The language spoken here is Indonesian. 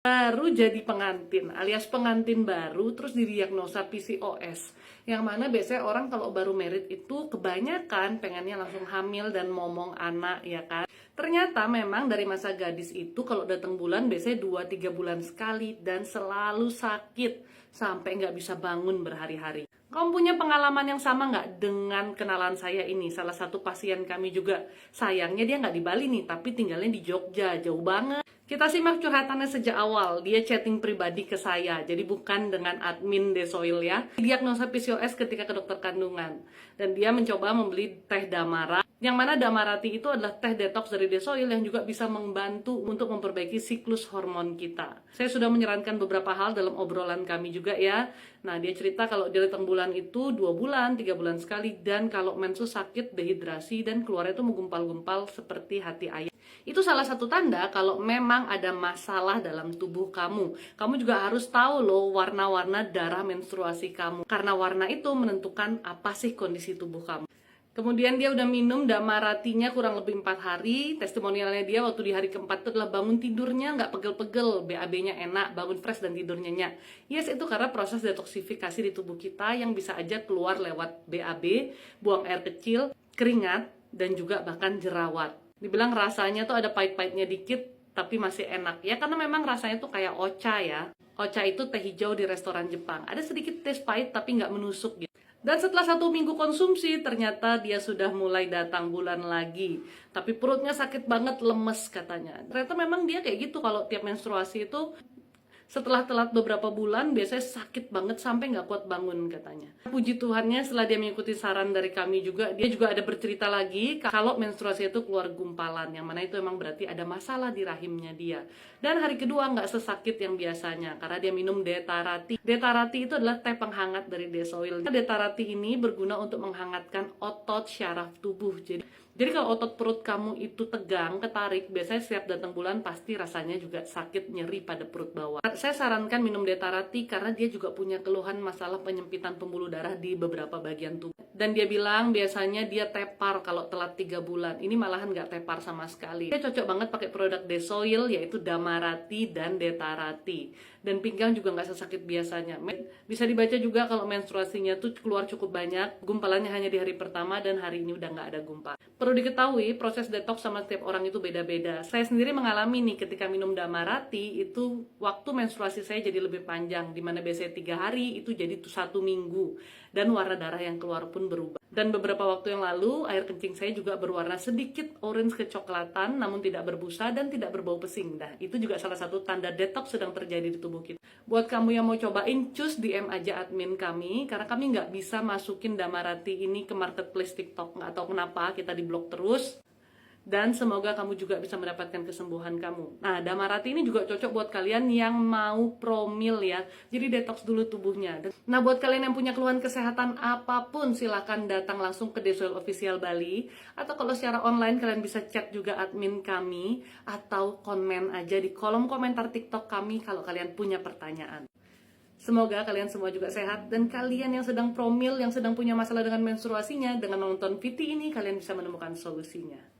Baru jadi pengantin alias pengantin baru terus didiagnosa PCOS, yang mana biasanya orang kalau baru merit itu kebanyakan pengennya langsung hamil dan momong anak, ya kan. Ternyata memang dari masa gadis itu kalau datang bulan biasanya 2-3 bulan sekali dan selalu sakit sampai nggak bisa bangun berhari-hari. Kamu punya pengalaman yang sama nggak dengan kenalan saya ini? Salah satu pasien kami juga. Sayangnya dia nggak di Bali nih, tapi tinggalnya di Jogja, jauh banget. Kita simak curhatannya sejak awal. Dia chatting pribadi ke saya, jadi bukan dengan admin Desoil ya. Diagnosa PCOS ketika ke dokter kandungan. Dan dia mencoba membeli teh Damara, yang mana Damarati itu adalah teh detox dari Desoil yang juga bisa membantu untuk memperbaiki siklus hormon kita. Saya sudah menyarankan beberapa hal dalam obrolan kami juga ya. Nah, dia cerita kalau dia datang bulan itu 2 bulan, 3 bulan sekali, dan kalau mensu sakit, dehidrasi, dan keluarnya itu menggumpal-gumpal seperti hati ayam. Itu salah satu tanda kalau memang ada masalah dalam tubuh kamu. Kamu juga harus tahu loh warna-warna darah menstruasi kamu. Karena warna itu menentukan apa sih kondisi tubuh kamu. Kemudian dia udah minum Damaratinya kurang lebih 4 hari. Testimonialnya dia waktu di hari keempat itu adalah bangun tidurnya nggak pegel-pegel, BAB-nya enak, bangun fresh dan tidurnya nyenyak. Yes, itu karena proses detoksifikasi di tubuh kita yang bisa aja keluar lewat BAB, buang air kecil, keringat, dan juga bahkan jerawat. Dibilang rasanya tuh ada pahit-pahitnya dikit, tapi masih enak. Ya karena memang rasanya tuh kayak ocha ya. Ocha itu teh hijau di restoran Jepang. Ada sedikit tes pahit tapi nggak menusuk gitu. Dan setelah 1 minggu konsumsi, ternyata dia sudah mulai datang bulan lagi. Tapi perutnya sakit banget, lemes katanya. Ternyata memang dia kayak gitu kalau tiap menstruasi itu. Setelah telat beberapa bulan, biasanya sakit banget sampai nggak kuat bangun katanya. Puji Tuhannya setelah dia mengikuti saran dari kami juga, dia juga ada bercerita lagi kalau menstruasi itu keluar gumpalan, yang mana itu emang berarti ada masalah di rahimnya dia. Dan hari kedua nggak sesakit yang biasanya, karena dia minum Detarati. Detarati itu adalah teh penghangat dari Desoil. Detarati ini berguna untuk menghangatkan otot syaraf tubuh. Jadi kalau otot perut kamu itu tegang, ketarik, biasanya setiap datang bulan pasti rasanya juga sakit, nyeri pada perut bawah. Saya sarankan minum Detarati karena dia juga punya keluhan masalah penyempitan pembuluh darah di beberapa bagian tubuh. Dan dia bilang biasanya dia tepar kalau telat 3 bulan. Ini malahan nggak tepar sama sekali. Dia cocok banget pakai produk Desoil yaitu Damarati dan Detarati. Dan pinggang juga nggak sesakit biasanya. Bisa dibaca juga kalau menstruasinya tuh keluar cukup banyak. Gumpalannya hanya di hari pertama dan hari ini udah nggak ada gumpal. Perlu diketahui proses detox sama setiap orang itu beda-beda. Saya sendiri mengalami nih ketika minum Damarati itu waktu menstruasi saya jadi lebih panjang. Dimana biasanya 3 hari itu jadi 1 minggu. Dan warna darah yang keluar pun berubah. Dan beberapa waktu yang lalu, air kencing saya juga berwarna sedikit orange kecoklatan, namun tidak berbusa dan tidak berbau pesing. Nah, itu juga salah satu tanda detox sedang terjadi di tubuh kita. Buat kamu yang mau cobain, cus DM aja admin kami, karena kami nggak bisa masukin Damarati ini ke marketplace TikTok. Nggak tahu kenapa, kita diblok terus. Dan semoga kamu juga bisa mendapatkan kesembuhan kamu. Nah, Damarati ini juga cocok buat kalian yang mau promil ya. Jadi detox dulu tubuhnya. Nah, buat kalian yang punya keluhan kesehatan apapun, silakan datang langsung ke Desoil Official Bali. Atau kalau secara online kalian bisa chat juga admin kami. Atau komen aja di kolom komentar TikTok kami kalau kalian punya pertanyaan. Semoga kalian semua juga sehat, dan kalian yang sedang promil, yang sedang punya masalah dengan menstruasinya, dengan menonton VT ini kalian bisa menemukan solusinya.